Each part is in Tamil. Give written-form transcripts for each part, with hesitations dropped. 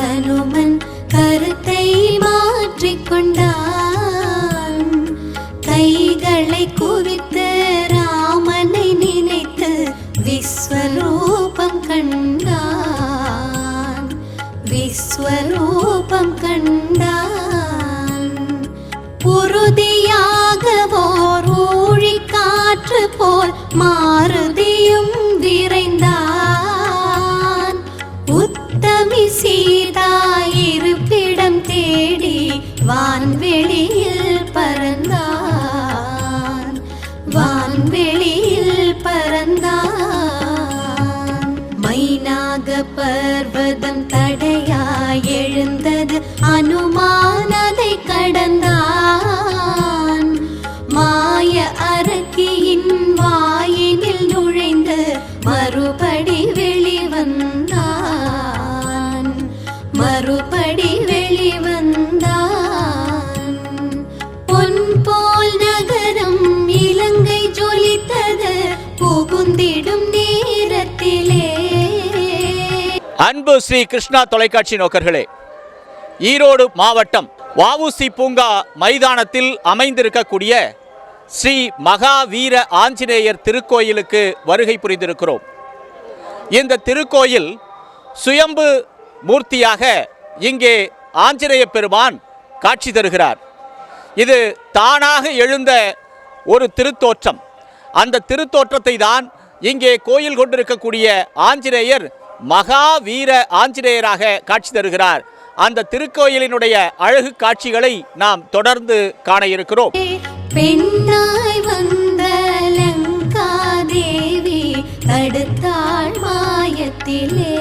அனுமன் கருத்தை மாற்றிக்கொண்டான். கைகளை குவித்து ராமனை நினைத்து விஸ்வரூபம் கண்டான். விஸ்வரூபம் கண்டான். உறுதியாக ஓர் ஊழிக்காற்று போல் மாருதியும் விரைந்தான். உத்தமி சீதா இருப்பிடம் தேடி வான்வெளியில் பறந்தான். வான்வெளியில் பறந்தான். மைனாக பர்வதம் தடையாய் எழுந்தது. அனுமான் அதை கடந்தான். மாய அரக்கியின் வாயினில் நுழைந்து மறுபடி வெளிவந்தான். மறுபடி வெளிவந்தான். பொன் போல் நகரம் இலங்கை ஜொலித்தது புகுந்திடும் நேரத்திலே. அன்பு ஸ்ரீ கிருஷ்ணா தொலைக்காட்சி நோக்கர்களே, ஈரோடு மாவட்டம் வஉசி பூங்கா மைதானத்தில் அமைந்திருக்கக்கூடிய ஸ்ரீ மகாவீர ஆஞ்சநேயர் திருக்கோயிலுக்கு வருகை புரிந்திருக்கிறோம். இந்த திருக்கோயில் சுயம்பு மூர்த்தியாக இங்கே ஆஞ்சநேய பெருமான் காட்சி தருகிறார். இது தானாக எழுந்த ஒரு திருத்தோற்றம். அந்த திருத்தோற்றத்தை தான் இங்கே கோயில் கொண்டிருக்கக்கூடிய ஆஞ்சநேயர் மகாவீர ஆஞ்சநேயராக காட்சி தருகிறார். அந்த திருக்கோயிலினுடைய அழகு காட்சிகளை நாம் தொடர்ந்து காண இருக்கிறோம். பெண்ணாய் வந்த லங்காதேவி தடுத்தாள் மாயத்திலே.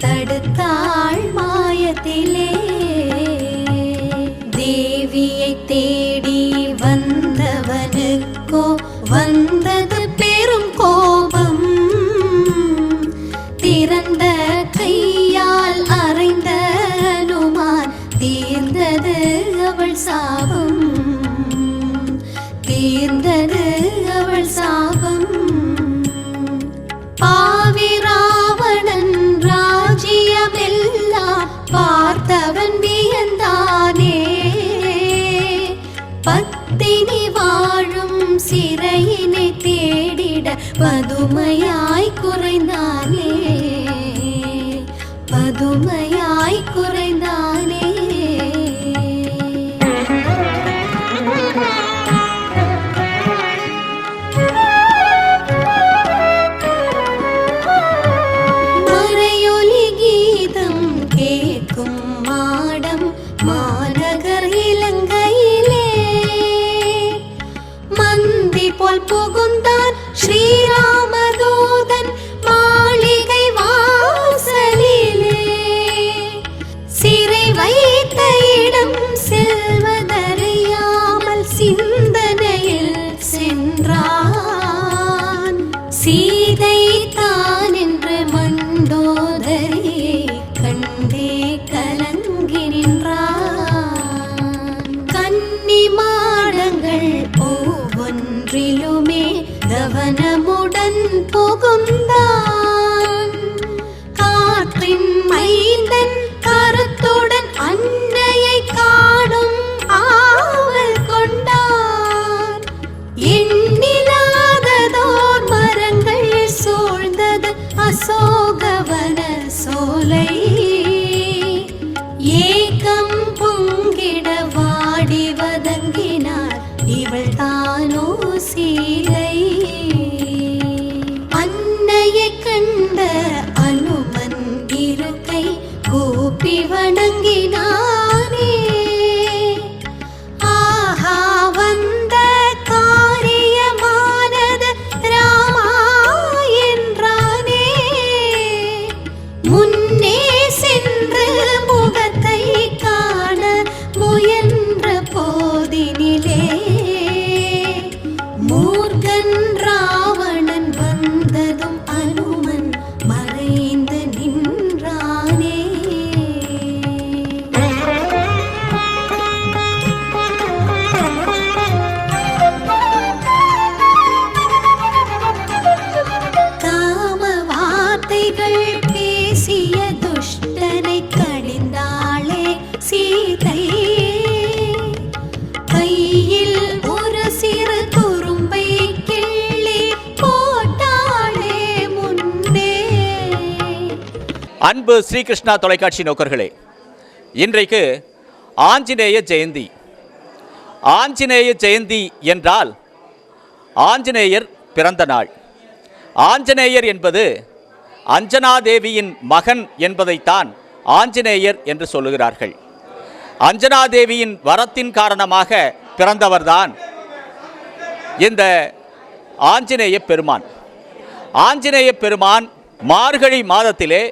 தடுத்தாள் மாயத்திலே. தேவியை தேடி வந்தவனுக்கோ வந்தது பெரும் கோபம். திறந்த கையால் அறைந்த அனுமான் தீர்ந்தது அவள் சாபம். தீர்ந்தது அவள் சாபம். பாவிராவணன் ராஜ்யமெல்லாம் பார்த்தவன் வியந்தானே. பத்தினி வாழும் சிறையினை தேடிட பதுமையாய் குறைந்தானே. பதுமையாய் குறைந்தானே. மறையொலி கீதம் கேட்கும் மாடம் மாநகர் இலங்கையிலே. மந்தி போல் புகுந்தான் ஸ்ரீராமதூதன் மாளிகை வாசலிலே. சிறை அன்பு ஸ்ரீகிருஷ்ணா தொலைக்காட்சி நோக்கர்களே, இன்றைக்கு ஆஞ்சநேய ஜெயந்தி. ஆஞ்சநேய ஜெயந்தி என்றால் ஆஞ்சநேயர் பிறந்த நாள். ஆஞ்சநேயர் என்பது அஞ்சனாதேவியின் மகன் என்பதைத்தான் ஆஞ்சநேயர் என்று சொல்லுகிறார்கள். அஞ்சனாதேவியின் வரத்தின் காரணமாக பிறந்தவர்தான் இந்த ஆஞ்சநேய பெருமான். ஆஞ்சநேய பெருமான் மார்கழி மாதத்திலே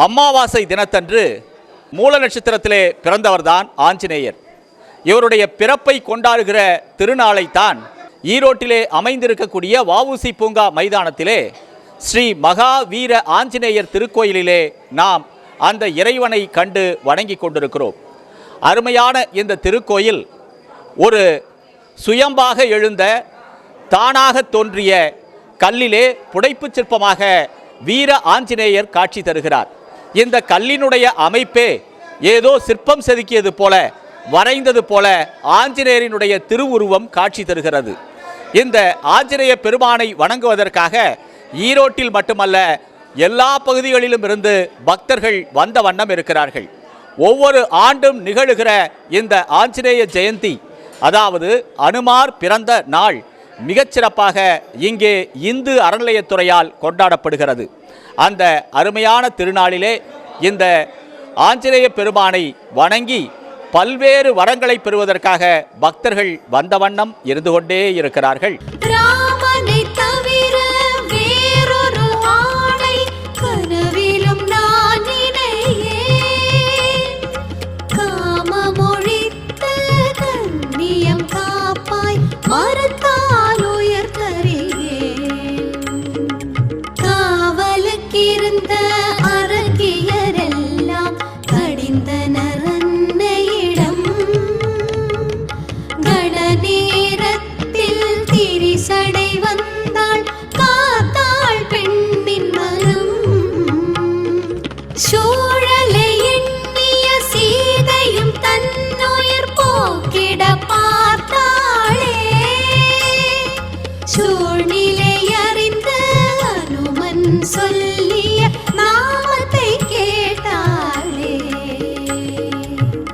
அமாவாசை தினத்தன்று மூல நட்சத்திரத்திலே பிறந்தவர்தான் ஆஞ்சநேயர். இவருடைய பிறப்பை கொண்டாடுகிற திருநாளைத்தான் ஈரோட்டிலே அமைந்திருக்கக்கூடிய வஉசி பூங்கா மைதானத்திலே ஸ்ரீ மகாவீர ஆஞ்சநேயர் திருக்கோயிலிலே நாம் அந்த இறைவனை கண்டு வணங்கி கொண்டிருக்கிறோம். அருமையான இந்த திருக்கோயில் ஒரு சுயம்பாக எழுந்த தானாக தோன்றிய கல்லிலே புடைப்புச் சிற்பமாக வீர ஆஞ்சநேயர் காட்சி தருகிறார். இந்த கல்லினுடைய அமைப்பே ஏதோ சிற்பம் செதுக்கியது போல, வரைந்தது போல ஆஞ்சநேயரினுடைய திருவுருவம் காட்சி தருகிறது. இந்த ஆஞ்சநேய பெருமானை வணங்குவதற்காக ஈரோட்டில் மட்டுமல்ல, எல்லா பகுதிகளிலும் இருந்து பக்தர்கள் வந்த வண்ணம் இருக்கிறார்கள். ஒவ்வொரு ஆண்டும் நிகழுகிற இந்த ஆஞ்சநேய ஜெயந்தி, அதாவது அனுமார் பிறந்த நாள், மிகச்சிறப்பாக இங்கே இந்து அறநிலையத்துறையால் கொண்டாடப்படுகிறது. அந்த அருமையான திருநாளிலே இந்த ஆஞ்சநேய பெருமானை வணங்கி பல்வேறு வரங்களை பெறுவதற்காக பக்தர்கள் வந்த வண்ணம் இருந்து கொண்டே இருக்கிறார்கள். ராமனை தவிர வேறொரு ஆணை கனவிலும் நான் நினையேன். காமமொழித்த கண்ணியம் காப்பாய் மறுத்தால் உயர்த்தறியேன். காவலுக்கிருந்த அரக்கியரெல்லாம் கடிந்தனர் அன்னையிடம். கணநேரத்தில் திரிசடை வந்தாள் காத்தாள் பெண்ணின் மனம். சூழலை எண்ணிய சீதையும் தன்னுயிர் போக்கிட பார்த்தாளே. சூழ்நிலை அறிந்த அனுமன் சொல்லிய நாமத்தை கேட்டாளே.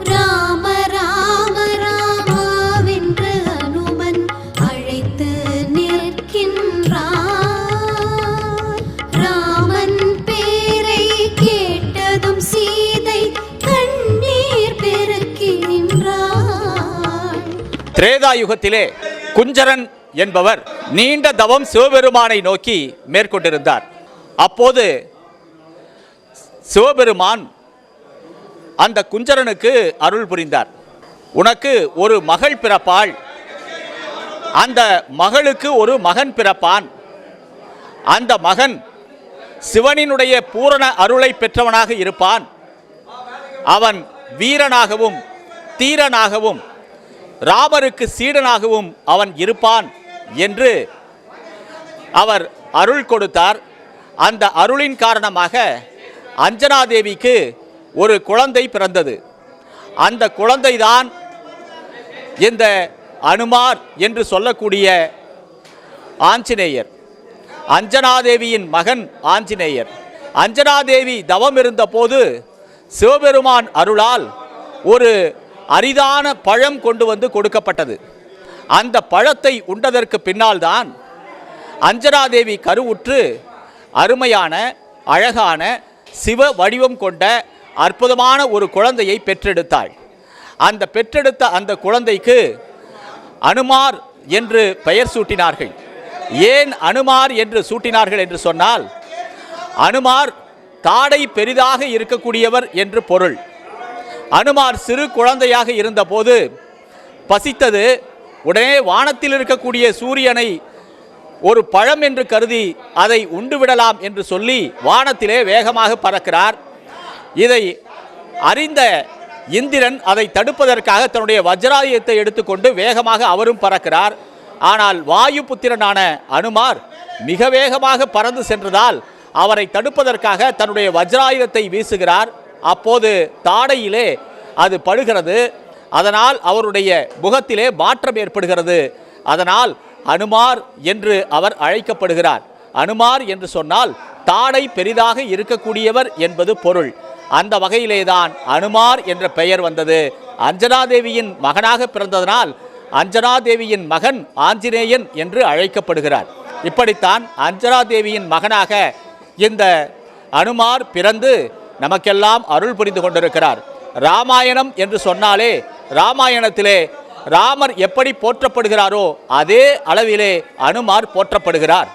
ராம ராம ராமாவென்று அனுமன் அழைத்து நிற்கின்றார். ராமன் பேரை கேட்டதும் சீதை கண்ணீர் பெருக்கி நின்றாள். திரேதா யுகத்திலே குஞ்சரன் என்பவர் நீண்ட தவம் சிவபெருமானை நோக்கி மேற்கொண்டிருந்தார். அப்போது சிவபெருமான் அந்த குஞ்சரனுக்கு அருள் புரிந்தார். உனக்கு ஒரு மகள் பிறப்பாள், அந்த மகளுக்கு ஒரு மகன் பிறப்பான். அந்த மகன் சிவனினுடைய பூரண அருளை பெற்றவனாக இருப்பான். அவன் வீரனாகவும் தீரனாகவும் ராமருக்கு சீடனாகவும் அவன் இருப்பான் என்று அவர் அருள் கொடுத்தார். அந்த அருளின் காரணமாக அஞ்சனாதேவிக்கு ஒரு குழந்தை பிறந்தது. அந்த குழந்தைதான் இந்த அனுமார் என்று சொல்லக்கூடிய ஆஞ்சநேயர். அஞ்சனாதேவியின் மகன் ஆஞ்சநேயர். அஞ்சனாதேவி தவம் இருந்தபோது சிவபெருமான் அருளால் ஒரு அரிதான பழம் கொண்டு வந்து கொடுக்கப்பட்டது. அந்த பழத்தை உண்டதற்கு பின்னால் தான் அஞ்சனாதேவி கருவுற்று அருமையான அழகான சிவ வடிவம் கொண்ட அற்புதமான ஒரு குழந்தையை பெற்றெடுத்தாள். அந்த பெற்றெடுத்த அந்த குழந்தைக்கு அனுமார் என்று பெயர் சூட்டினார்கள். ஏன் அனுமார் என்று சூட்டினார்கள் என்று சொன்னால், அனுமார் தாடை பெரிதாக இருக்கக்கூடியவர் என்று பொருள். அனுமார் சிறு குழந்தையாக இருந்தபோது பசித்தது. உடனே வானத்தில் இருக்கக்கூடிய சூரியனை ஒரு பழம் என்று கருதி அதை உண்டுவிடலாம் என்று சொல்லி வானத்திலே வேகமாக பறக்கிறார். இதை அறிந்த இந்திரன் அதை தடுப்பதற்காக தன்னுடைய வஜ்ராயுதத்தை எடுத்துக்கொண்டு வேகமாக அவரும் பறக்கிறார். ஆனால் வாயு புத்திரனான அனுமார் மிக வேகமாக பறந்து சென்றதால் அவரை தடுப்பதற்காக தன்னுடைய வஜ்ராயுதத்தை வீசுகிறார். அப்போது தாடையிலே அது படுகிறது. அதனால் அவருடைய முகத்திலே மாற்றம் ஏற்படுகிறது. அதனால் அனுமார் என்று அவர் அழைக்கப்படுகிறார். அனுமார் என்று சொன்னால் தாடை பெரிதாக இருக்கக்கூடியவர் என்பது பொருள். அந்த வகையிலேதான் அனுமார் என்ற பெயர் வந்தது. அஞ்சனாதேவியின் மகனாக பிறந்ததனால் அஞ்சனாதேவியின் மகன் ஆஞ்சநேயன் என்று அழைக்கப்படுகிறார். இப்படித்தான் அஞ்சனாதேவியின் மகனாக இந்த அனுமார் பிறந்து நமக்கெல்லாம் அருள் புரிந்து கொண்டிருக்கிறார். ராமாயணம் என்று சொன்னாலே ராமாயணத்திலே ராமர் எப்படி போற்றப்படுகிறாரோ அதே அளவிலே அனுமார் போற்றப்படுகிறார்.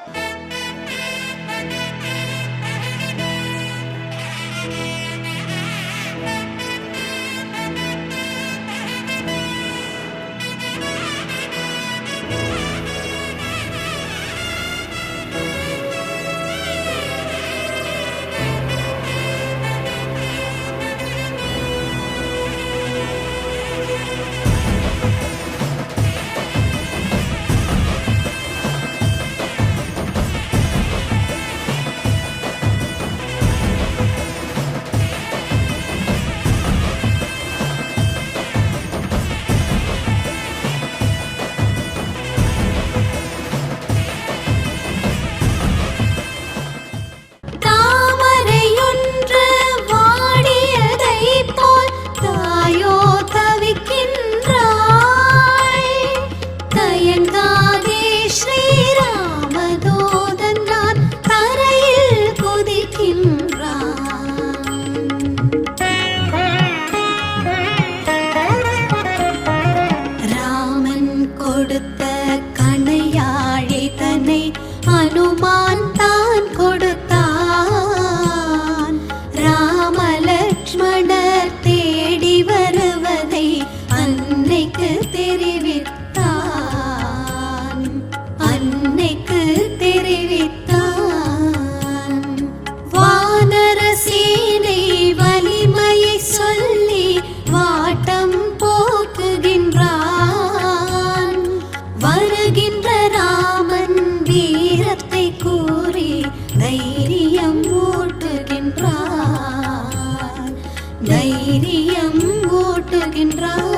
தைரியம் ஓட்டுகின்றான்.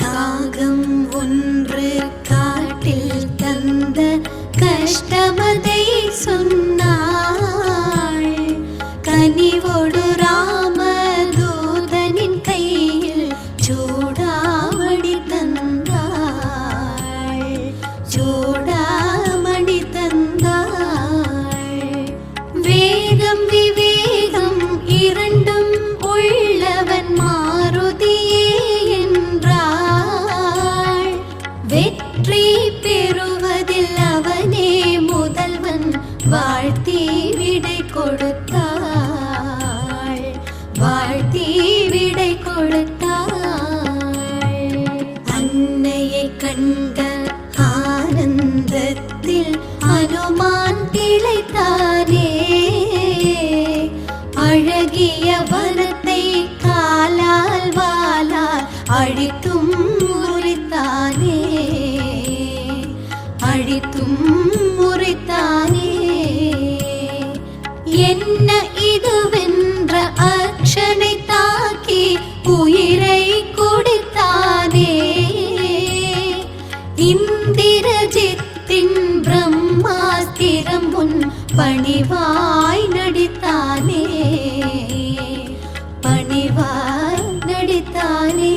காகம் ஒன்று காட்டில் தந்த கஷ்டமதை சொன்னாள். கனிவோடு ராமதூதனின் கையில் சூடாமணி தந்தாள். சூடாமணி தந்தாள். வேகம் விவேகம் இரண்டும் உள்ளவன் மாருதியே என்றாள். வெற்றி பெறுவதில் அவனே முதல்வன் வாழ்த்தி விடை கொடுத்தாள். வாழ்த்தி விடை கொடுத்தாள். அன்னையை கண்ட ஆனந்தத்தில் அனுமான் திளைத்தானே. அழகிய வனத்தை காலால் வாளால் அழித்தும் முறித்தானே. அழித்தும் முறித்தானே. என்ன இதுவென்ற அக்ஷனை தாக்கி உயிரை குடித்தானே. இந்திரஜித்தின் பிரம்மாஸ்திரம் முன் பணிவாய் நடித்தானே. பணிவாய் நடித்தானே.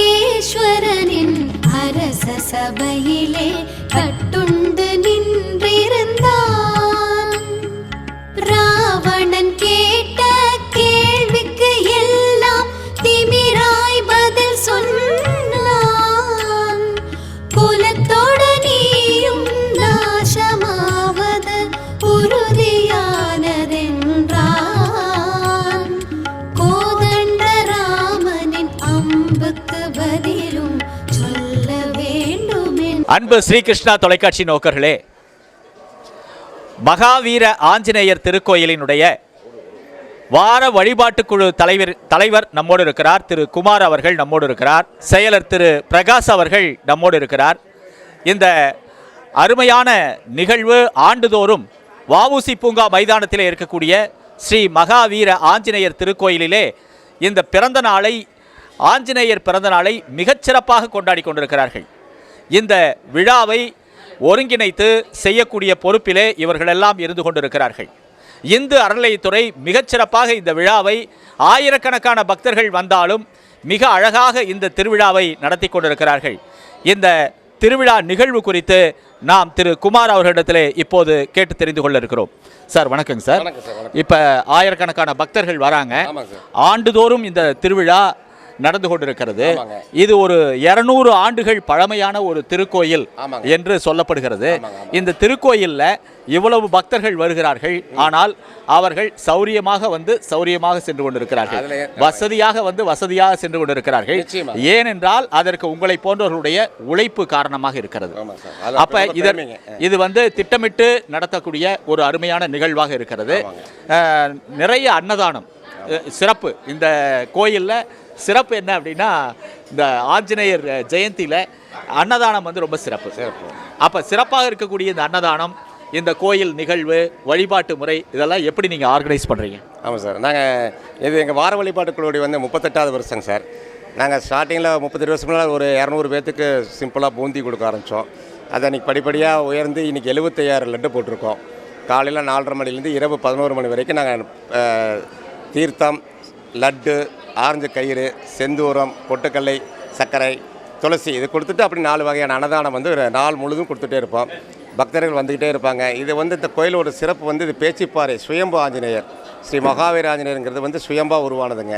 இலங்கேஸ்வரனின் அரச சபையிலே கட்டுண்டு நின்றிருந்தான். ராவணன் கேட்ட கேள்விக்கு எல்லாம் திமிராய் பதில் சொன்னான். குலத்தோடு நீயும் நாசமாவது உறுதியானதென்றான். கோதண்ட ராமனின் அம்புக்கு பதிலும் சொல்ல வேண்டுமே. அன்பு ஸ்ரீகிருஷ்ணா தொலைக்காட்சி நோக்கர்களே, மகாவீர ஆஞ்சநேயர் திருக்கோயிலினுடைய வார வழிபாட்டுக்குழு தலைவர் நம்மோடு இருக்கிறார். திரு குமார் அவர்கள் நம்மோடு இருக்கிறார். செயலர் திரு பிரகாஷ் அவர்கள் நம்மோடு இருக்கிறார். இந்த அருமையான நிகழ்வு ஆண்டுதோறும் வஉசி பூங்கா மைதானத்தில் இருக்கக்கூடிய ஸ்ரீ மகாவீர ஆஞ்சநேயர் திருக்கோயிலிலே இந்த பிறந்த நாளை ஆஞ்சநேயர் பிறந்த நாளை மிகச்சிறப்பாக கொண்டாடி கொண்டிருக்கிறார்கள். இந்த விழாவை ஒருங்கிணைத்து செய்யக்கூடிய பொறுப்பிலே இவர்களெல்லாம் இருந்து கொண்டிருக்கிறார்கள். இந்து அறநிலையத்துறை மிகச்சிறப்பாக இந்த விழாவை ஆயிரக்கணக்கான பக்தர்கள் வந்தாலும் மிக அழகாக இந்த திருவிழாவை நடத்தி கொண்டிருக்கிறார்கள். இந்த திருவிழா நிகழ்வு குறித்து நாம் திரு குமார் அவர்களிடத்திலே இப்போது கேட்டு தெரிந்து கொள்ள இருக்கிறோம். சார் வணக்கங்க சார். இப்போ ஆயிரக்கணக்கான பக்தர்கள் வராங்க. ஆண்டுதோறும் இந்த திருவிழா நடந்து கொண்டிருக்கிறது. இது ஒரு 200 ஆண்டுகள் பழமையான ஒரு திருக்கோயில் என்று சொல்லப்படுகிறது. இந்த திருக்கோயிலில் இவ்வளவு பக்தர்கள் வருகிறார்கள். ஆனால் அவர்கள் சௌரியமாக சென்று கொண்டிருக்கிறார்கள். வசதியாக வசதியாக சென்று கொண்டிருக்கிறார்கள். ஏனென்றால் அதற்கு உங்களை போன்றவர்களுடைய உழைப்பு காரணமாக இருக்கிறது. அப்ப இது திட்டமிட்டு நடத்தக்கூடிய ஒரு அருமையான நிகழ்வாக இருக்கிறது. நிறைய அன்னதானம் சிறப்பு. இந்த கோயிலில் சிறப்பு என்ன அப்படின்னா, இந்த ஆஞ்சநேயர் ஜெயந்தியில் அன்னதானம் ரொம்ப சிறப்பு. அப்போ சிறப்பாக இருக்கக்கூடிய இந்த அன்னதானம், இந்த கோயில் நிகழ்வு, வழிபாட்டு முறை, இதெல்லாம் எப்படி நீங்கள் ஆர்கனைஸ் பண்ணுறீங்க? ஆமாம் சார், இது எங்கள் வார வழிபாட்டுக்குழுடைய 38வது வருஷங்க சார். நாங்கள் ஸ்டார்டிங்கில் 38 வருஷம் முன்னால் ஒரு 200 பேர்த்துக்கு சிம்பிளாக பூந்தி கொடுக்க ஆரம்பித்தோம். அதை அன்றைக்கி படிப்படியாக உயர்ந்து இன்றைக்கி 75,000 லட்டு போட்டிருக்கோம். காலையில் 4:30 மணிலேருந்து இரவு 11 மணி வரைக்கும் நாங்கள் தீர்த்தம், லட்டு, ஆரஞ்சு கயிறு, செந்தூரம், பொட்டுக்கல்லை, சர்க்கரை, துளசி இது கொடுத்துட்டு அப்படி 4 வகையான அன்னதானம் நாள் முழுதும் கொடுத்துட்டே இருப்போம். பக்தர்கள் வந்துக்கிட்டே இருப்பாங்க. இது இந்த கோயில் ஒரு சிறப்பு இது பேச்சிப்பாறை சுயம்பு ஆஞ்சநேயர், ஸ்ரீ மகாவீர ஆஞ்சநேயருங்கிறது சுயம்பா உருவானதுங்க.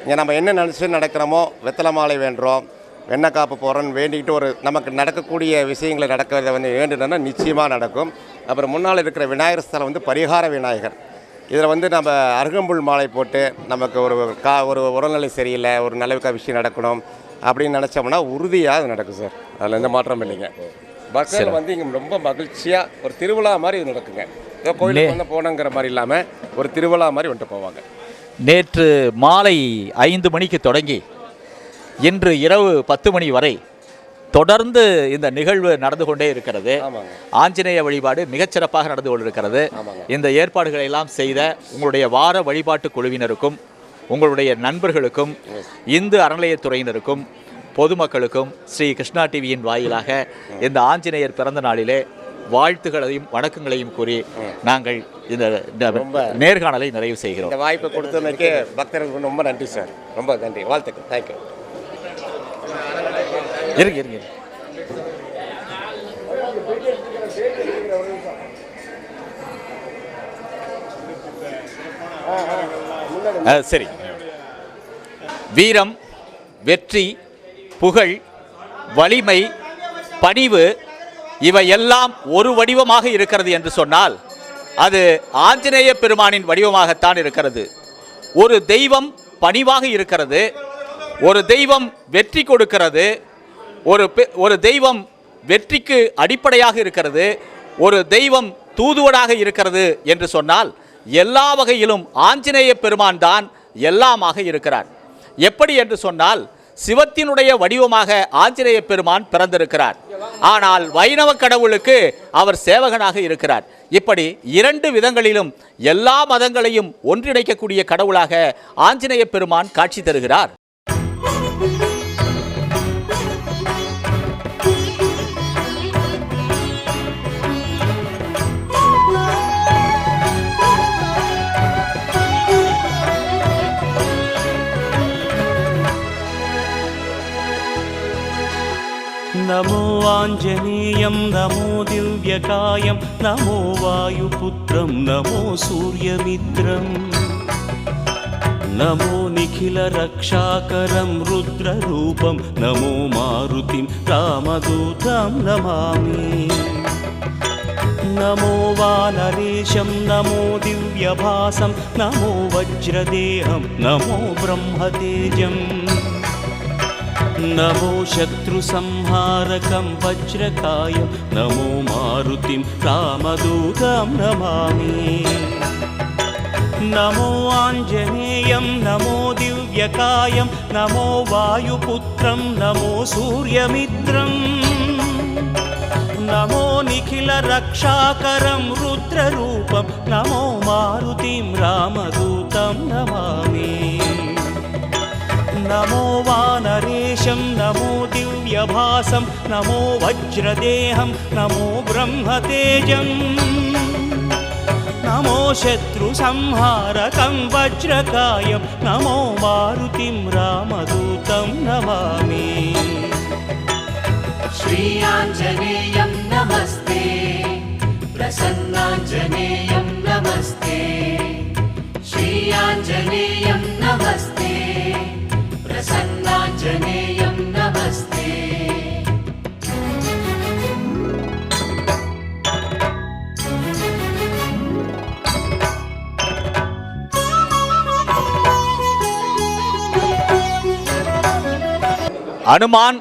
இங்கே நம்ம என்ன நினச்சி நடக்கிறோமோ, வெத்தலை மாலை வேண்டுறோம், வெண்ணெய் காப்பு போகிறோன்னு வேண்டிக்கிட்டு நமக்கு நடக்கக்கூடிய விஷயங்களை நடக்கிறத வேண்டுனா நிச்சயமாக நடக்கும். அப்புறம் முன்னால் இருக்கிற விநாயகர் ஸ்தலம் பரிகார விநாயகர். இதில் நம்ம அருகம்புல் மாலை போட்டு நமக்கு ஒரு உடல்நிலை சரியில்லை, ஒரு நல்ல விஷயம் நடக்கணும் அப்படின்னு நினச்சோம்னா உறுதியாக அது நடக்கும் சார். அதில் எந்த மாற்றம் இல்லைங்க. பக்தர்கள் இங்கே ரொம்ப மகிழ்ச்சியாக ஒரு திருவிழா மாதிரி இது நடக்குங்க. ஏதோ கோயிலுக்கு போனங்கிற மாதிரி இல்லாமல் ஒரு திருவிழா மாதிரி போவாங்க. நேற்று மாலை 5 மணிக்கு தொடங்கி இன்று இரவு 10 மணி வரை தொடர்ந்து இந்த நிகழ்வு நடந்து கொண்டே இருக்கிறது. ஆஞ்சநேய வழிபாடு மிகச்சிறப்பாக நடந்து கொண்டிருக்கிறது. இந்த ஏற்பாடுகளை எல்லாம் செய்த உங்களுடைய வார வழிபாட்டு குழுவினருக்கும், உங்களுடைய நண்பர்களுக்கும், இந்து அறநிலையத்துறையினருக்கும், பொதுமக்களுக்கும் ஸ்ரீ கிருஷ்ணா டிவியின் வாயிலாக இந்த ஆஞ்சநேயர் பிறந்த நாளிலே வாழ்த்துக்களையும் வணக்கங்களையும் கூறி நாங்கள் இந்த நேர்காணலை நிறைவு செய்கிறோம். இந்த வாய்ப்பை கொடுத்தமைக்கு பக்தர்களுக்கு ரொம்ப நன்றி சார். ரொம்ப நன்றி, வாழ்த்துக்கள். தேங்க்யூ. இருங்க சரி. வீரம், வெற்றி, புகழ், வலிமை, பணிவு இவையெல்லாம் ஒரு வடிவமாக இருக்கிறது என்று சொன்னால் அது ஆஞ்சநேய பெருமானின் வடிவமாகத்தான் இருக்கிறது. ஒரு தெய்வம் பணிவாக இருக்கிறது, ஒரு தெய்வம் வெற்றி கொடுக்கிறது, ஒரு தெய்வம் வெற்றிக்கு அடிப்படையாக இருக்கிறது, ஒரு தெய்வம் தூதுவனாக இருக்கிறது என்று சொன்னால் எல்லா வகையிலும் ஆஞ்சநேய பெருமான் தான் எல்லாமாக இருக்கிறார். எப்படி என்று சொன்னால் சிவத்தினுடைய வடிவமாக ஆஞ்சநேய பெருமான் பிறந்திருக்கிறார். ஆனால் வைணவ கடவுளுக்கு அவர் சேவகனாக இருக்கிறார். இப்படி 2 விதங்களிலும் எல்லா மதங்களையும் ஒன்றிணைக்கக்கூடிய கடவுளாக ஆஞ்சநேய பெருமான் காட்சி தருகிறார். नमो आञ्जनेयं नमो दिव्यकायं नमो वायुपुत्रं नमो सूर्यमित्रं नमो निखिलरक्षाकरं रुद्ररूपं नमो मारुतिं रामदूतं नमामि नमो वानरेशं नमो दिव्यभासं नमो वज्रदेहं नमो ब्रह्मतेजम् नमो शत्रुसंहारकं वज्रकायं नमो मारुतिं रामदूतं नमामि नमो आञ्जनेयं नमो दिव्यकायं नमो वायुपुत्रं नमो सूर्यमित्रं नमो निखिलरक्षाकरं रुद्ररूपं नमो मारुतिं रामदूतं नमामि नमो वानरेशं नमो दिव्यभासं नमो वज्रदेहं नमो ब्रह्मतेजम् नमो शत्रुसंहारकं वज्रकायं नमो मारुतिं रामदूतं नमामि श्रीयाञ्जनेयं नमस्ते प्रसन्नाञ्जनेयं नमस्ते श्रीयाञ्जनेयं नमस्ते प्रसन्नाञ्जनेयं नमस्ते அனுமான்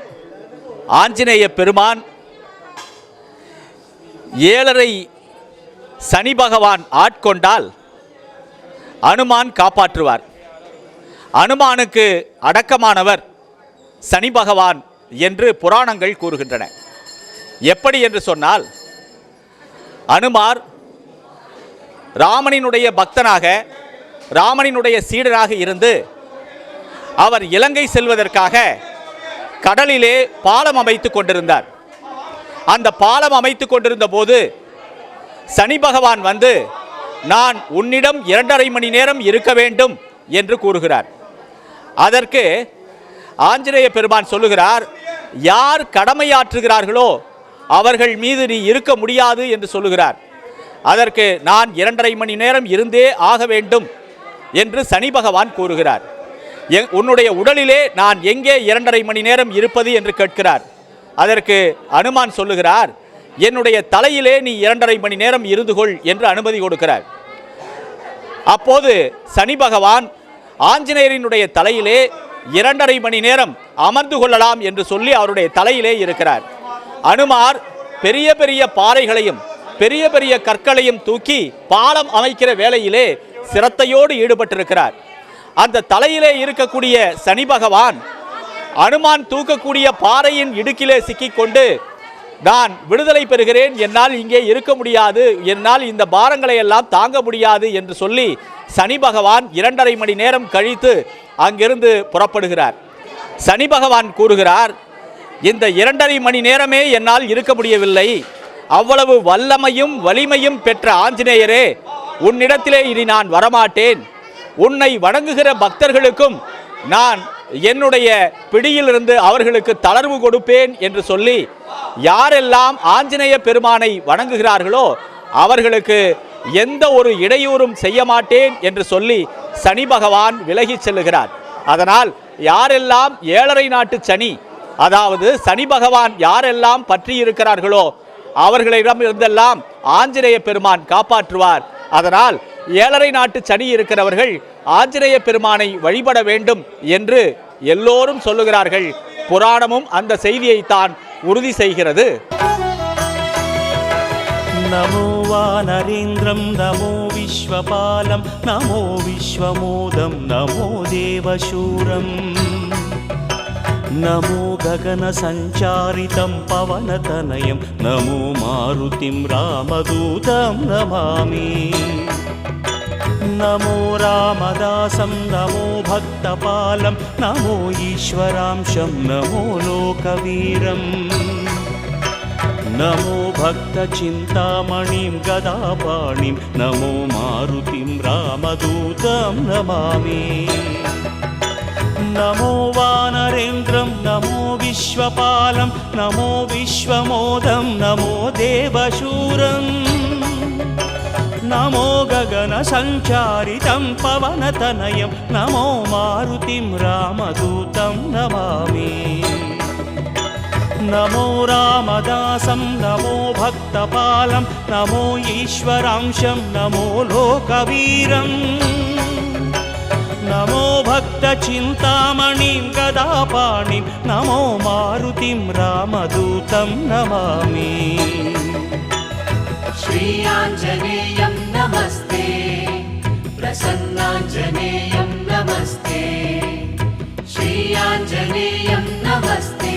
ஆஞ்சநேய பெருமான் 7:30 சனி பகவான் ஆட்கொண்டால் அனுமான் காப்பாற்றுவார். அனுமானுக்கு அடக்கமானவர் சனி பகவான் என்று புராணங்கள் கூறுகின்றன. எப்படி என்று சொன்னால், அனுமார் ராமனினுடைய பக்தனாக, ராமனினுடைய சீடராக இருந்து அவர் இலங்கை செல்வதற்காக கடலிலே பாலம் அமைத்து கொண்டிருந்தார். அந்த பாலம் அமைத்து கொண்டிருந்த போது சனி பகவான் வந்து, நான் உன்னிடம் 2.5 மணி நேரம் இருக்க வேண்டும் என்று கூறுகிறார். அதற்கு ஆஞ்சநேய பெருமான் சொல்லுகிறார், யார் கடமையாற்றுகிறார்களோ அவர்கள் மீது நீ இருக்க முடியாது என்று சொல்லுகிறார். அதற்கு நான் 2.5 மணி நேரம் இருந்தே ஆக வேண்டும் என்று சனி பகவான் கூறுகிறார். உன்னுடைய உடலிலே நான் எங்கே 2.5 மணி நேரம் இருப்பது என்று கேட்கிறார். அதற்கு அனுமான் சொல்லுகிறார், என்னுடைய தலையிலே நீ 2.5 மணி நேரம் இருந்து கொள் என்று அனுமதி கொடுக்கிறார். அப்போது சனி பகவான் ஆஞ்சநேயரினுடைய தலையிலே 2.5 மணி நேரம் அமர்ந்து கொள்ளலாம் என்று சொல்லி அவருடைய தலையிலே இருக்கிறார். அனுமார் பெரிய பெரிய பாறைகளையும் பெரிய பெரிய கற்களையும் தூக்கி பாலம் அமைக்கிற வேளையிலே சிரத்தையோடு ஈடுபட்டிருக்கிறார். அந்த தலையிலே இருக்கக்கூடிய சனி பகவான் அனுமான் தூக்கக்கூடிய பாறையின் இடுக்கிலே சிக்கிக்கொண்டு, நான் விடுதலை பெறுகிறேன், என்னால் இங்கே இருக்க முடியாது, என்னால் இந்த பாரங்களை எல்லாம் தாங்க முடியாது என்று சொல்லி சனி பகவான் 2.5 மணி நேரம் கழித்து அங்கிருந்து புறப்படுகிறார். சனி பகவான் கூறுகிறார், இந்த 2.5 மணி நேரமே என்னால் இருக்க முடியவில்லை, அவ்வளவு வல்லமையும் வலிமையும் பெற்ற ஆஞ்சநேயரே, உன்னிடத்திலே இனி நான் வரமாட்டேன், உன்னை வணங்குகிற பக்தர்களுக்கும் நான் என்னுடைய பிடியிலிருந்து அவர்களுக்கு தளர்வு கொடுப்பேன் என்று சொல்லி, யாரெல்லாம் ஆஞ்சநேய பெருமானை வணங்குகிறார்களோ அவர்களுக்கு எந்த ஒரு இடையூறும் செய்ய மாட்டேன் என்று சொல்லி சனி பகவான் விலகிச் செல்லுகிறார். அதனால் யாரெல்லாம் 7.5 நாட்டு சனி, அதாவது சனி பகவான் யாரெல்லாம் பற்றி இருக்கிறார்களோ அவர்களிடமிருந்தெல்லாம் ஆஞ்சநேய பெருமான் காப்பாற்றுவார். அதனால் 7.5 நாட்டு சனி இருக்கிறவர்கள் ஆஞ்சநேய பெருமானை வழிபட வேண்டும் என்று எல்லோரும் சொல்லுகிறார்கள். புராணமும் அந்த செய்தியைத்தான் உறுதி செய்கிறது. நமோ வானரேந்திரம் நமோ விஸ்வபாலம் நமோ விஸ்வமோதம் நமோ தேவசூரம் நமோ ககன சஞ்சாரிதம் பவனதனயம் நமோ மாருதிம் ராமதூதம் நமாமி नमो रामदासं नमो भक्तपालं नमो ईश्वरांशं नमो लोकवीरं नमो भक्तचिन्तामणिं गदापाणिं नमो मारुतिं रामदूतं नमामि नमो वानरेन्द्रं नमो विश्वपालं नमो विश्वमोदं नमो देवशूरं नमो गगन संचारितं पवनतनयं नमो मारुतिं रामदूतं नमामि नमो रामदासं नमो भक्तपालं नमो ईश्वरांशं नमो लोकवीरं नमो भक्तचिन्तामणिं गदापाणिं नमो मारुतिं रामदूतं नमामि श्रीयाञ्जनेयं नमस्ते प्रसन्नाञ्जनेयं नमस्ते श्रीयाञ्जनेयं नमस्ते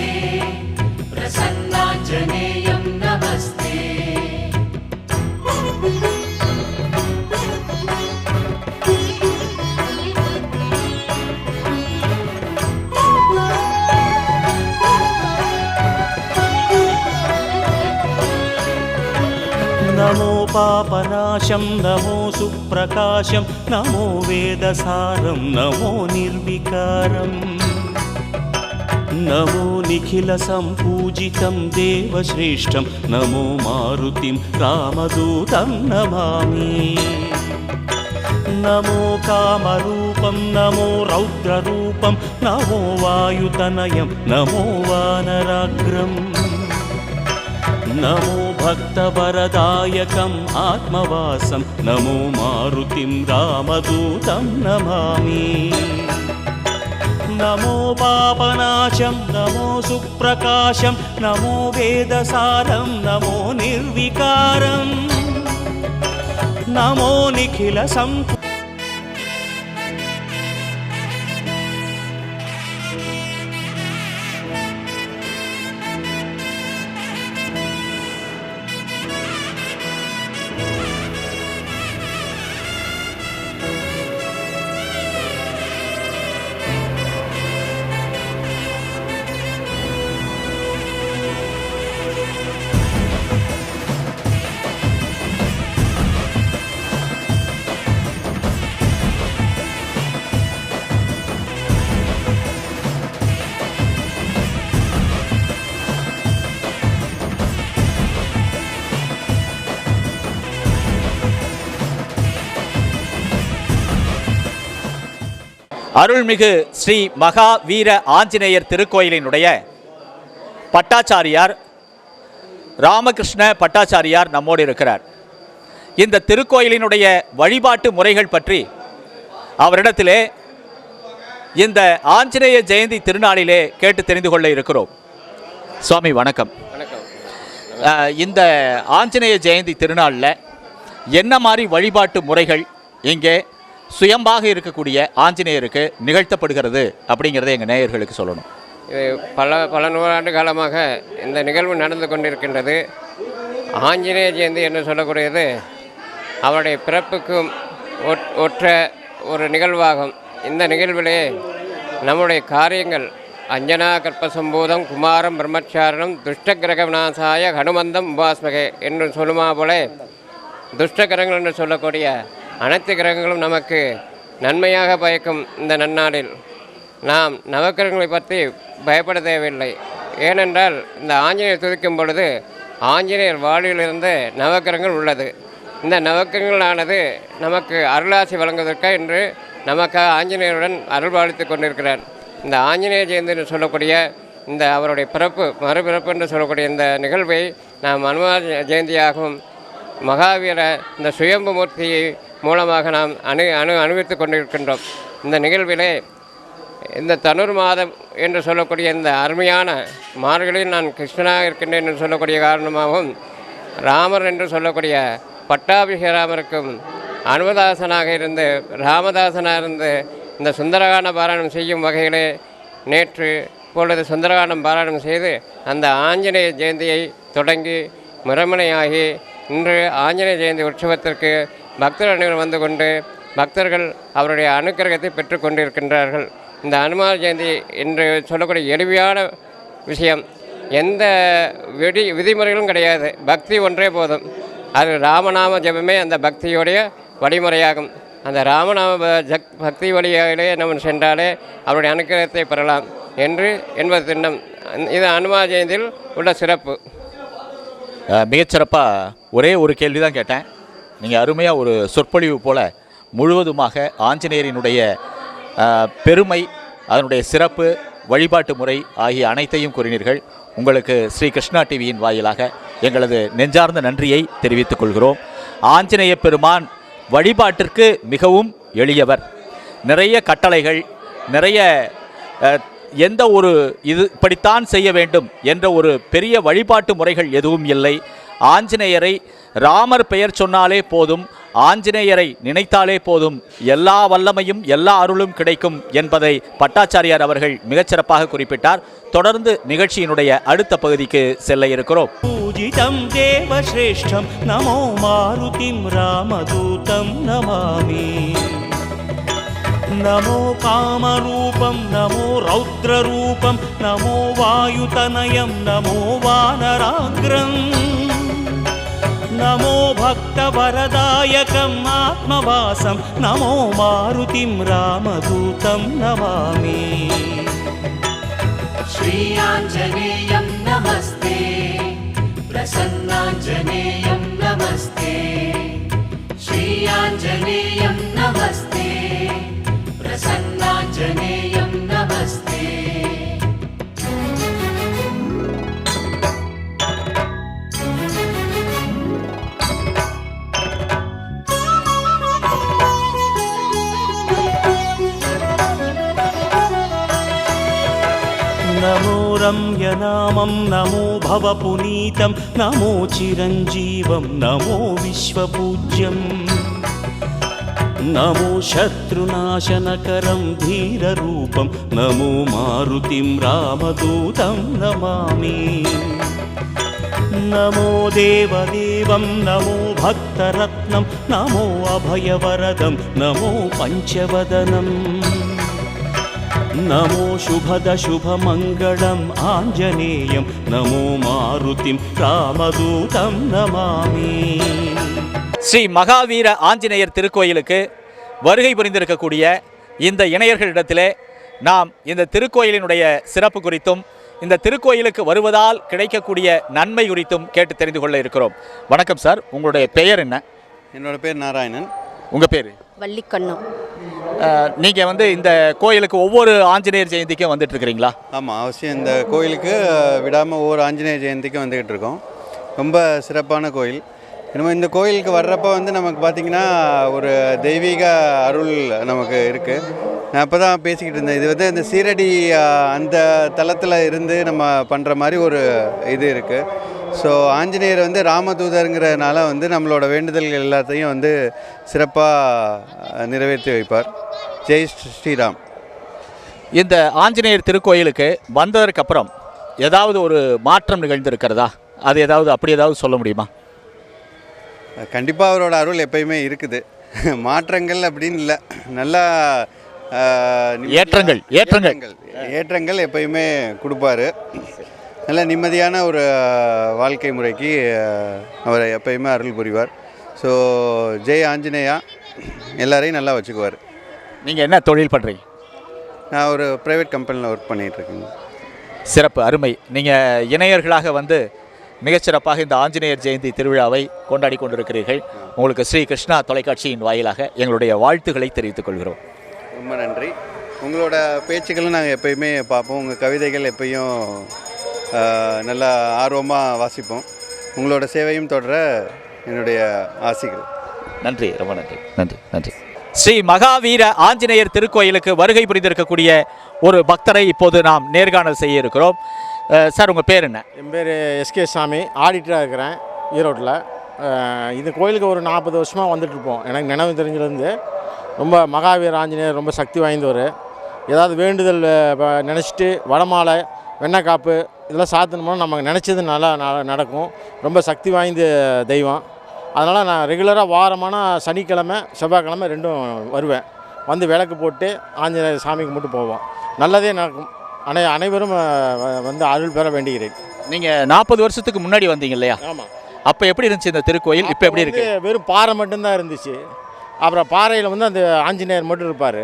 प्रसन्नाञ्जनेयं नमस्ते नमो पापनाशं नमो सुप्रकाशं नमो वेदसारं नमो निर्विकारम् नमो निखिलसम्पूजितं देवश्रेष्ठं नमो मारुतिं रामदूतं नमामि नमो कामरूपं नमो रौद्ररूपं नमो वायुतनयं नमो वानराग्रम् नमो भक्तवरदायकम् आत्मवासं नमो मारुतिं रामदूतं नमामि नमो पापनाशं नमो सुप्रकाशं नमो वेदसारं नमो निर्विकारम् नमो निखिलसम्पूजितं அருள்மிகு ஸ்ரீ மகா வீர ஆஞ்சநேயர் திருக்கோயிலினுடைய பட்டாச்சாரியார் ராமகிருஷ்ண பட்டாச்சாரியார் நம்மோடு இருக்கிறார். இந்த திருக்கோயிலினுடைய வழிபாட்டு முறைகள் பற்றி அவரிடத்திலே இந்த ஆஞ்சநேய ஜெயந்தி திருநாளிலே கேட்டு தெரிந்து கொள்ள இருக்கிறோம். சுவாமி வணக்கம். இந்த ஆஞ்சநேய ஜெயந்தி திருநாளில் என்ன மாதிரி வழிபாட்டு முறைகள் இங்கே சுயம்பாக இருக்கக்கூடிய ஆஞ்சநேயருக்கு நிகழ்த்தப்படுகிறது அப்படிங்கிறத எங்கள் நேயர்களுக்கு சொல்லணும். இது பல நூறாண்டு காலமாக இந்த நிகழ்வு நடந்து கொண்டிருக்கின்றது. ஆஞ்சநேய ஜெயந்தி என்று சொல்லக்கூடியது அவருடைய பிறப்புக்கும் ஒற்ற ஒரு நிகழ்வாகும். இந்த நிகழ்விலே நம்முடைய காரியங்கள் அஞ்சனா கற்பசம்பூதம் குமாரம் பிரம்மச்சாரணம் துஷ்டகிரக விநாசாய ஹனுமந்தம் உபாஸ்மகே என்று சொல்லுமா போல துஷ்டகிரகங்கள் என்று சொல்லக்கூடிய அனைத்து கிரகங்களும் நமக்கு நன்மையாக பயக்கும் இந்த நன்னாளில் நாம் நவக்கிரகங்களை பற்றி பயப்பட தேவையில்லை. ஏனென்றால் இந்த ஆஞ்சநேயர் துதிக்கும் பொழுது ஆஞ்சநேயர் வாழ்விலிருந்து நவக்கிரகங்கள் உள்ளது. இந்த நவக்கிரகங்களானது நமக்கு அருளாசி வழங்குவதற்காக என்று நமக்காக ஆஞ்சநேயருடன் அருள்பாலித்து கொண்டிருக்கிறார். இந்த ஆஞ்சநேய ஜெயந்தி என்று சொல்லக்கூடிய இந்த அவருடைய மறுபிறப்பு என்று சொல்லக்கூடிய இந்த நிகழ்வை நாம் அனுமார் ஜெயந்தியாகவும் மகாவீர இந்த சுயம்பு மூர்த்தியை மூலமாக நாம் அனுபவித்து கொண்டிருக்கின்றோம். இந்த நிகழ்விலே இந்த தனுர் மாதம் என்று சொல்லக்கூடிய இந்த அருமையான மார்களில் நான் கிருஷ்ணனாக இருக்கின்றேன் என்று சொல்லக்கூடிய காரணமாகவும் ராமர் என்று சொல்லக்கூடிய பட்டாபிஷேக ராமருக்கும் அனுமதாசனாக இருந்து ராமதாசனாக இருந்து இந்த சுந்தரகாண்ட பாராயணம் செய்யும் வகையிலே நேற்று இப்பொழுது சுந்தரகாண்டம் பாராயணம் செய்து அந்த ஆஞ்சநேய ஜெயந்தியை தொடங்கி முறைமனையாகி இன்று ஆஞ்சநேய ஜெயந்தி உற்சவத்திற்கு பக்தர்கள் அனைவரும் வந்து கொண்டு பக்தர்கள் அவருடைய அனுக்கிரகத்தை பெற்று கொண்டிருக்கின்றார்கள். இந்த அனுமார் ஜெயந்தி என்று சொல்லக்கூடிய எளிமையான விஷயம். எந்த விதிமுறைகளும் கிடையாது. பக்தி ஒன்றே போதும். அது ராமநாம ஜபமே அந்த பக்தியுடைய வழிமுறையாகும். அந்த ராமநாம பக்தி வழியிலே நம்ம சென்றாலே அவருடைய அனுக்கிரகத்தை பெறலாம் என்பது திண்ணம். இது அனுமார் ஜெயந்தியில் உள்ள சிறப்பு. மிகச்சிறப்பாக ஒரே ஒரு கேள்வி தான் கேட்டேன். நீங்கள் அருமையாக ஒரு சொற்பொழிவு போல் முழுவதுமாக ஆஞ்சநேயரினுடைய பெருமை, அதனுடைய சிறப்பு, வழிபாட்டு முறை ஆகிய அனைத்தையும் கூறினீர்கள். உங்களுக்கு ஸ்ரீ கிருஷ்ணா டிவியின் வாயிலாக எங்களது நெஞ்சார்ந்த நன்றியை தெரிவித்துக் கொள்கிறோம். ஆஞ்சநேய பெருமான் வழிபாட்டிற்கு மிகவும் எளியவர். நிறைய கட்டளைகள், நிறைய எந்த ஒரு இப்படித்தான் செய்ய வேண்டும் என்ற ஒரு பெரிய வழிபாட்டு முறைகள் எதுவும் இல்லை. ஆஞ்சநேயரை ராமர் பெயர் சொன்னாலே போதும், ஆஞ்சநேயரை நினைத்தாலே போதும், எல்லா வல்லமையும் எல்லா அருளும் கிடைக்கும் என்பதை பட்டாச்சாரியார் அவர்கள் மிகச்சிறப்பாக குறிப்பிட்டார். தொடர்ந்து நிகழ்ச்சியினுடைய அடுத்த பகுதிக்கு செல்ல இருக்கிறோம். பூஜிதம் தேவஸ்ரேஷ்டம் நமோ மாருதிம் ராமதூதம் நமாமி நமோ காமரூபம் நமோ ரௌத்ரரூபம் நமோ வாயுதனயம் நமோ வானராக்ரம் நமோ भक्तवरदायकम् आत्मवासं नमो मारुतिं रामदूतं नमामि श्रीयाञ्जनेयं नमस्ते प्रसन्नाञ्जनेयं नमस्ते श्रीयाञ्जनेयं नमस्ते प्रसन्नाञ्जनेयं नमस्ते नमो रम्यनामं नमो भवपुनीतं नमो चिरञ्जीवं नमो विश्वपूज्यं नमो शत्रुनाशनकरं धीररूपं नमो मारुतिं रामदूतं नमामि नमो देवदेवं नमो भक्तरत्नं नमो अभयवरदं नमो पञ्चवदनम् नमो शुभदशुभमङ्गलम् आञ्जनेयं नमो मारुतिं रामदूतं नमामि ஸ்ரீ மகாவீர ஆஞ்சநேயர் திருக்கோயிலுக்கு வருகை புரிந்திருக்கக்கூடிய இந்த இணையர்களிடத்திலே நாம் இந்த திருக்கோயிலினுடைய சிறப்பு குறித்தும் இந்த திருக்கோயிலுக்கு வருவதால் கிடைக்கக்கூடிய நன்மை குறித்தும் கேட்டு தெரிந்து கொள்ள இருக்கிறோம். வணக்கம் சார், உங்களுடைய பெயர் என்ன? என்னோட பேர் நாராயணன். உங்கள் பேர்? வள்ளிக்கண்ணம். நீங்கள் இந்த கோயிலுக்கு ஒவ்வொரு ஆஞ்சநேயர் ஜெயந்திக்கும் வந்துட்டு இருக்கிறீங்களா? ஆமாம், அவசியம். இந்த கோயிலுக்கு விடாமல் ஒவ்வொரு ஆஞ்சநேயர் ஜெயந்திக்கும் வந்துக்கிட்டு இருக்கோம். ரொம்ப சிறப்பான கோயில். நம்ம இந்த கோயிலுக்கு வர்றப்போ நமக்கு பார்த்திங்கன்னா ஒரு தெய்வீக அருள் நமக்கு இருக்குது. நான் அப்போ தான் பேசிக்கிட்டு இருந்தேன், இது இந்த சீரடி அந்த தளத்தில் இருந்து நம்ம பண்ணுற மாதிரி ஒரு இது இருக்குது. ஸோ ஆஞ்சநேயர் ராமதூதருங்கிறதுனால நம்மளோட வேண்டுதல்கள் எல்லாத்தையும் சிறப்பாக நிறைவேற்றி வைப்பார். ஜெய் ஸ்ரீராம். இந்த ஆஞ்சநேயர் திருக்கோயிலுக்கு வந்ததற்கப்புறம் ஏதாவது ஒரு மாற்றம் நிகழ்ந்திருக்கிறதா? அது அப்படி ஏதாவது சொல்ல முடியுமா? கண்டிப்பாக அவரோட அருள் எப்பயுமே இருக்குது. மாற்றங்கள் அப்படின்னு இல்லை, நல்லா ஏற்றங்கள் எப்பயுமே கொடுப்பாரு. நல்ல நிம்மதியான ஒரு வாழ்க்கை முறைக்கு அவர் எப்பயுமே அருள் புரிவார். ஸோ ஜெய் ஆஞ்சநேயா, எல்லாரையும் நல்லா வச்சுக்குவார். நீங்கள் என்ன தொழில் பண்ணுறீங்க? நான் ஒரு ப்ரைவேட் கம்பெனியில் ஒர்க் பண்ணிகிட்ருக்கேங்க. சிறப்பு, அருமை. நீங்கள் இணையர்களாக மிகச்சிறப்பாக இந்த ஆஞ்சநேயர் ஜெயந்தி திருவிழாவை கொண்டாடி கொண்டிருக்கிறீர்கள். உங்களுக்கு ஸ்ரீ கிருஷ்ணா தொலைக்காட்சியின் வாயிலாக எங்களுடைய வாழ்த்துக்களை தெரிவித்துக் கொள்கிறோம். ரொம்ப நன்றி. உங்களோட பேச்சுக்களும் நாங்கள் எப்பயுமே பார்ப்போம். உங்கள் கவிதைகள் எப்பயும் நல்லா ஆர்வமாக வாசிப்போம். உங்களோட சேவையும் தொடர என்னுடைய ஆசைகள். நன்றி, ரொம்ப நன்றி. நன்றி நன்றி. ஸ்ரீ மகாவீர ஆஞ்சநேயர் திருக்கோயிலுக்கு வருகை புரிந்திருக்கக்கூடிய ஒரு பக்தரை இப்போது நாம் நேர்காணல் செய்ய இருக்கிறோம். சார், உங்கள் பேர் என்ன? என் பேர் எஸ்கே சாமி, ஆடிட்டராக இருக்கிறேன் ஈரோட்டில். இந்த கோயிலுக்கு ஒரு 40 வருஷமாக வந்துட்டுருப்போம். எனக்கு நினைவு தெரிஞ்சிலேருந்து ரொம்ப மகாவீர ஆஞ்சநேயர் ரொம்ப சக்தி வாய்ந்தவர். ஏதாவது வேண்டுதல் நினச்சிட்டு வடமாலை வெண்ணக்காப்பு இதெல்லாம் சாத்தணும்னா நமக்கு நினச்சது நல்லா நடக்கும். ரொம்ப சக்தி வாய்ந்த தெய்வம். அதனால் நான் ரெகுலராக வாரமான சனிக்கிழமை செவ்வாய்க்கிழமை ரெண்டும் வருவேன். விளக்கு போட்டு ஆஞ்சநேயர் சாமிக்கு மட்டும் போவோம். நல்லதே நடக்கும். அனைவரும் அருள் பெற வேண்டுகிறேன். நீங்கள் 40 வருஷத்துக்கு முன்னாடி வந்தீங்க இல்லையா? ஆமாம். அப்போ எப்படி இருந்துச்சு இந்த திருக்கோயில்? இப்போ எப்படி இருக்குது? வெறும் பாறை மட்டும்தான் இருந்துச்சு. அப்புறம் பாறையில் அந்த ஆஞ்சநேயர் மட்டும் இருப்பார்.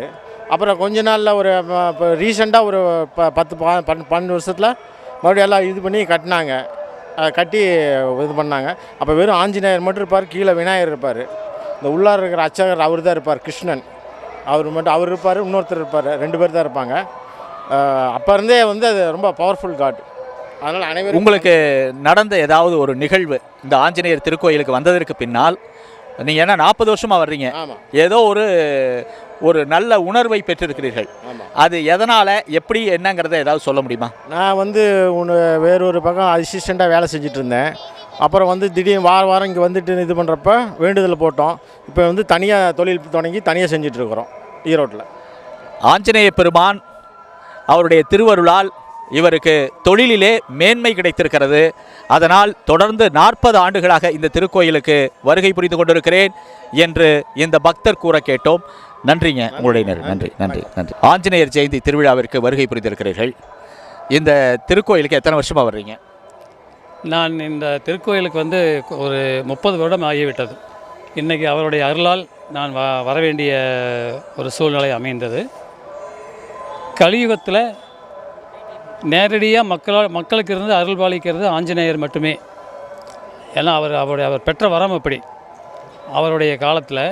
அப்புறம் கொஞ்ச நாளில் ஒரு இப்போ ரீசெண்டாக ஒரு 10-12 வருஷத்தில் மறுபடியும் எல்லாம் இது பண்ணி கட்டினாங்க. கட்டி இது பண்ணாங்க. அப்போ வெறும் ஆஞ்சநேயர் மட்டும் இருப்பார், கீழே விநாயகர் இருப்பார். இந்த உள்ளார இருக்கிற அர்ச்சகர் அவர் தான் இருப்பார், கிருஷ்ணன். அவர் இருப்பார், இன்னொருத்தர் இருப்பார், 2 பேர் தான் இருப்பாங்க. அப்போ இருந்தே அது ரொம்ப பவர்ஃபுல் காட். அதனால் அனைவரும் உங்களுக்கு நடந்த ஏதாவது ஒரு நிகழ்வு இந்த ஆஞ்சநேயர் திருக்கோயிலுக்கு வந்ததற்கு பின்னால், நீங்கள் ஏன்னா 40 வருஷமாக வர்றீங்க, ஏதோ ஒரு நல்ல உணர்வை பெற்றிருக்கிறீர்கள். அது எதனால், எப்படி, என்னங்கிறத ஏதாவது சொல்ல முடியுமா? நான் வேறொரு பக்கம் அசிஸ்டண்ட்டாக வேலை செஞ்சுட்டு இருந்தேன். அப்புறம் திடீர்னு வாரம் இங்கே வந்துட்டு இது பண்ணுறப்ப வேண்டுதல் போட்டோம். இப்போ தனியாக தொழில் தொடங்கி தனியாக செஞ்சிட்ருக்குறோம் ஈரோட்டில். ஆஞ்சநேய பெருமான் அவருடைய திருவருளால் இவருக்கு தொழிலிலே மேன்மை கிடைத்திருக்கிறது. அதனால் தொடர்ந்து 40 ஆண்டுகளாக இந்த திருக்கோயிலுக்கு வருகை புரிந்து கொண்டிருக்கிறேன் என்று இந்த பக்தர் கூற கேட்டோம். நன்றிங்க, உங்களுடைய நன்றி நன்றி நன்றி. ஆஞ்சநேயர் ஜெயந்தி திருவிழாவிற்கு வருகை புரிந்திருக்கிறீர்கள். இந்த திருக்கோயிலுக்கு எத்தனை வருஷமாக வர்றீங்க? நான் இந்த திருக்கோயிலுக்கு வந்து ஒரு 30 வருடம் ஆகிவிட்டது. இன்றைக்கி அவருடைய அருளால் நான் வர வேண்டிய ஒரு சூழ்நிலை அமைந்தது. கலியுகத்தில் நேரடியாக மக்களுக்கு இருந்து அருள் பாலிக்கிறது ஆஞ்சநேயர் மட்டுமே. ஏன்னா அவர் பெற்ற வரம் அப்படி. அவருடைய காலத்தில்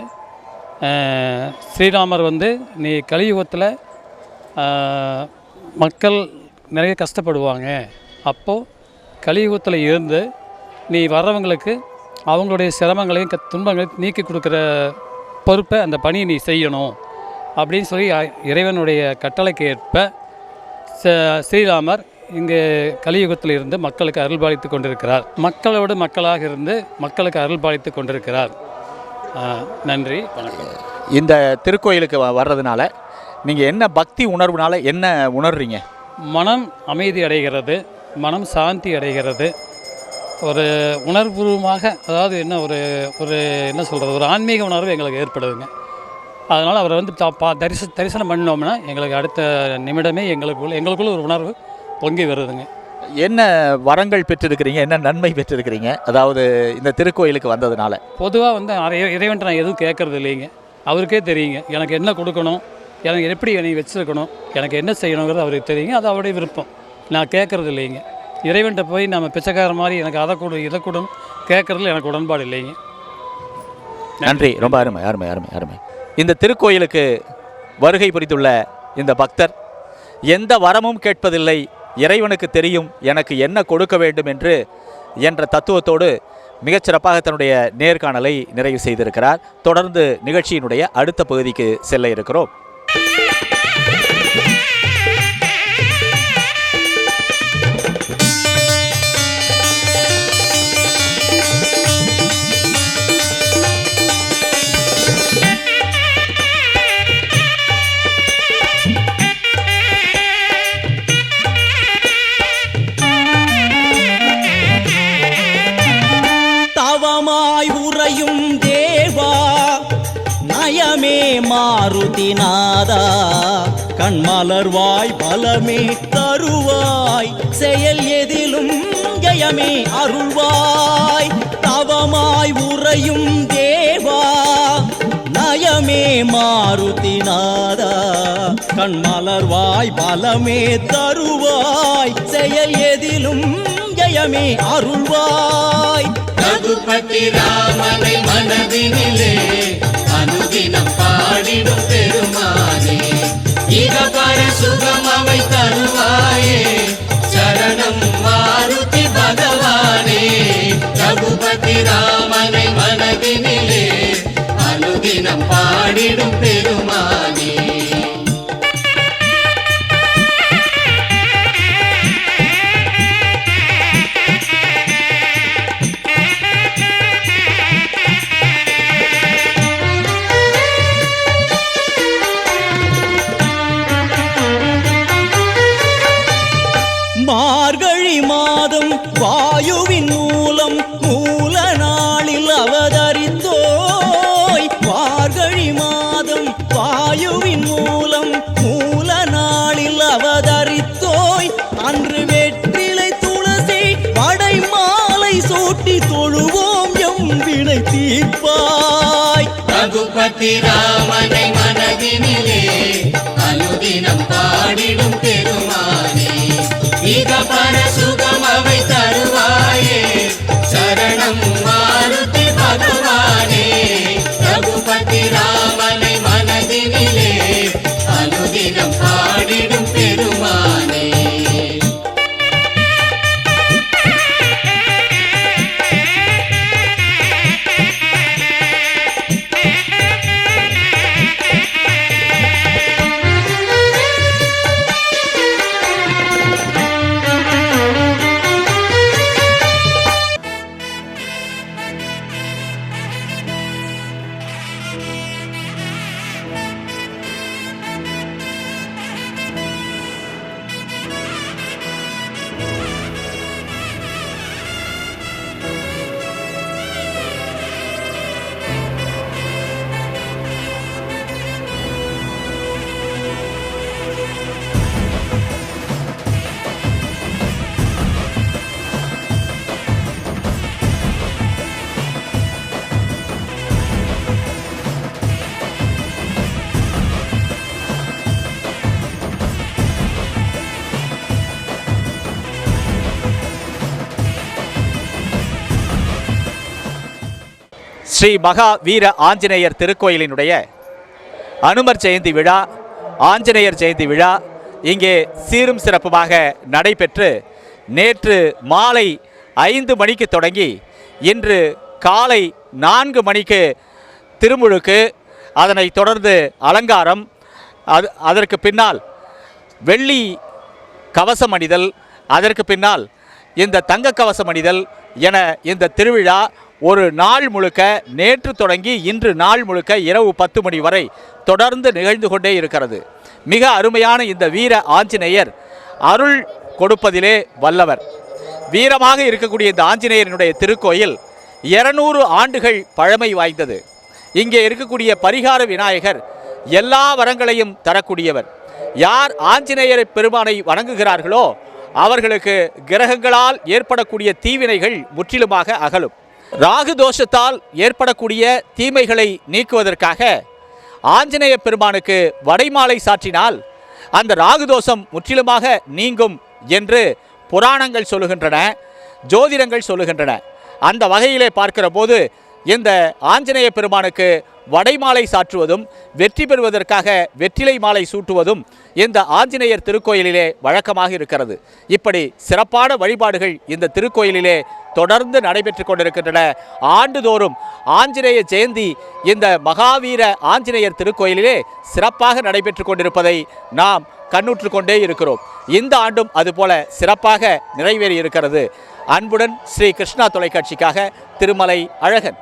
ஸ்ரீராமர் வந்து நீ கலியுகத்தில் மக்கள் நிறைய கஷ்டப்படுவாங்க, அப்போது கலியுகத்தில் இருந்து நீ வர்றவங்களுக்கு அவங்களுடைய சிரமங்களையும் துன்பங்களையும் நீக்கி கொடுக்குற பொறுப்பை அந்த பணியை நீ செய்யணும் அப்படின்னு சொல்லி இறைவனுடைய கட்டளைக்கு ஏற்ப ஸ்ரீராமர் இங்கே கலியுகத்தில் இருந்து மக்களுக்கு அருள்பாலித்து கொண்டிருக்கிறார். மக்களோடு மக்களாக இருந்து மக்களுக்கு அருள்பாலித்து கொண்டிருக்கிறார். நன்றி, வணக்கம். இந்த திருக்கோயிலுக்கு வர்றதுனால நீங்கள் என்ன பக்தி உணர்வுனால என்ன உணர்றீங்க? மனம் அமைதி அடைகிறது, மனம் சாந்தி அடைகிறது. ஒரு உணர்வுபூர்வமாக, அதாவது என்ன ஒரு ஒரு என்ன சொல்கிறது, ஒரு ஆன்மீக உணர்வு எங்களுக்கு ஏற்படுதுங்க. அதனால் அவரை வந்து தரிசனம் பண்ணோம்னா எங்களுக்கு அடுத்த நிமிடமே எங்களுக்குள்ள ஒரு உணர்வு பொங்கி வருதுங்க. என்ன வரங்கள் பெற்றிருக்கிறீங்க, என்ன நன்மை பெற்றிருக்கிறீங்க அதாவது இந்த திருக்கோயிலுக்கு வந்ததுனால? பொதுவாக வந்து இறைவன்ட்டு நான் எதுவும் கேட்குறது இல்லைங்க. அவருக்கே தெரியுங்க எனக்கு என்ன கொடுக்கணும், எனக்கு எப்படி என்னை வச்சுருக்கணும், எனக்கு என்ன செய்யணுங்கிறது அவருக்கு தெரியுங்க. அது அவருடைய விருப்பம். நான் கேட்குறது இல்லைங்க. இறைவன்கிட்ட போய் நம்ம பிச்சைக்கார மாதிரி எனக்கு அதை கொடு இதை கொடுன்னு கேட்குறதுல எனக்கு உடன்பாடு இல்லைங்க. நன்றி, ரொம்ப அருமை அருமை அருமை அருமை. இந்த திருக்கோயிலுக்கு வருகை புரிந்துள்ள இந்த பக்தர் எந்த வரமும் கேட்பதில்லை, இறைவனுக்கு தெரியும் எனக்கு என்ன கொடுக்க வேண்டும் என்ற தத்துவத்தோடு மிகச்சிறப்பாக தன்னுடைய நேர்காணலை நிறைவு செய்திருக்கிறார். தொடர்ந்து நிகழ்ச்சியினுடைய அடுத்த பகுதிக்கு செல்ல இருக்கிறோம். உறையும் தேவா நயமே மாருதிநாதா, கண்மலர்வாய் பலமே தருவாய், செயல் எதிலும் ஜெயமே அருள்வாய். தவமாய் உறையும் தேவா நயமே மாருதிநாதா, கண்மலர்வாய் பலமே தருவாய், செயல் எதிலும் ஜெயமே அருள்வாய். ரகுபதி ராமனை மனதினிலே அனுதினம் பாடிடும் பெருமானே, இகபர சுகம் அவை தருவாயே, சரணம் மாருதி பகவானே. ரகுபதி ராமனை மனதினிலே அனுதினம் பாடிடும் பெருமானே. மார்கழி மாதம் வாயுவின் மூலம் மூல நாளில் அவதரித்தோய், மார்கழி மாதம் வாயுவின் மூலம் மூல நாளில் அவதரித்தோய், அன்று வெற்றிலை துளசி படை மாலை சூட்டி தொழுவோம் எம் வினை தீர்ப்பாய். ரகுபதி ராமனை மனதினிலே அனுதினம் பாடிடும் பெருமானே, இகபர சுகம் அவை தருவாயே, சரணம் மாருதி பகவானே. ரகுபதி ராமனை மனதினிலே அனுதினம் பாடிடும் பெருமானே. ஸ்ரீ மகா வீர ஆஞ்சநேயர் திருக்கோயிலினுடைய அனுமர் ஜெயந்தி விழா, ஆஞ்சநேயர் ஜெயந்தி விழா இங்கே சீரும் சிறப்புமாக நடைபெற்று நேற்று மாலை 5 மணிக்கு தொடங்கி இன்று காலை 4 மணிக்கு திருமுழுக்கு, அதனைத் தொடர்ந்து அலங்காரம், அதற்கு பின்னால் வெள்ளி கவசம் அணிதல், அதற்கு பின்னால் இந்த தங்க கவசம் அணிதல் என இந்த திருவிழா ஒரு நாள் முழுக்க நேற்று தொடங்கி இன்று நாள் முழுக்க இரவு 10 மணி வரை தொடர்ந்து நிகழ்ந்து கொண்டே இருக்கிறது. மிக அருமையான இந்த வீர ஆஞ்சநேயர் அருள் கொடுப்பதிலே வல்லவர். வீரமாக இருக்கக்கூடிய இந்த ஆஞ்சநேயரினுடைய திருக்கோயில் 200 ஆண்டுகள் பழமை வாய்ந்தது. இங்கே இருக்கக்கூடிய பரிகார விநாயகர் எல்லா வரங்களையும் தரக்கூடியவர். யார் ஆஞ்சநேயரை பெருமானை வணங்குகிறார்களோ அவர்களுக்கு கிரகங்களால் ஏற்படக்கூடிய தீவினைகள் முற்றிலுமாக அகலும். ராகு தோஷத்தால் ஏற்படக்கூடிய தீமைகளை நீக்குவதற்காக ஆஞ்சநேய பெருமானுக்கு வடைமாலை சாற்றினால் அந்த ராகு தோஷம் முற்றிலுமாக நீங்கும் என்று புராணங்கள் சொல்லுகின்றன, ஜோதிடங்கள் சொல்லுகின்றன. அந்த வகையிலே பார்க்கிற போது இந்த ஆஞ்சநேய பெருமானுக்கு வடைமாலை சாற்றுவதும் வெற்றி பெறுவதற்காக வெற்றிலை மாலை சூட்டுவதும் இந்த ஆஞ்சநேயர் திருக்கோயிலிலே வழக்கமாக இருக்கிறது. இப்படி சிறப்பான வழிபாடுகள் இந்த திருக்கோயிலிலே தொடர்ந்து நடைபெற்று கொண்டிருக்கின்றன. ஆண்டுதோறும் ஆஞ்சநேய ஜெயந்தி இந்த மகாவீர ஆஞ்சநேயர் திருக்கோயிலிலே சிறப்பாக நடைபெற்று கொண்டிருப்பதை நாம் கண்ணுற்று கொண்டே இருக்கிறோம். இந்த ஆண்டும் அதுபோல சிறப்பாக நிறைவேறி இருக்கிறது. அன்புடன் ஸ்ரீ கிருஷ்ணா தொலைக்காட்சிக்காக திருமலை அழகன்.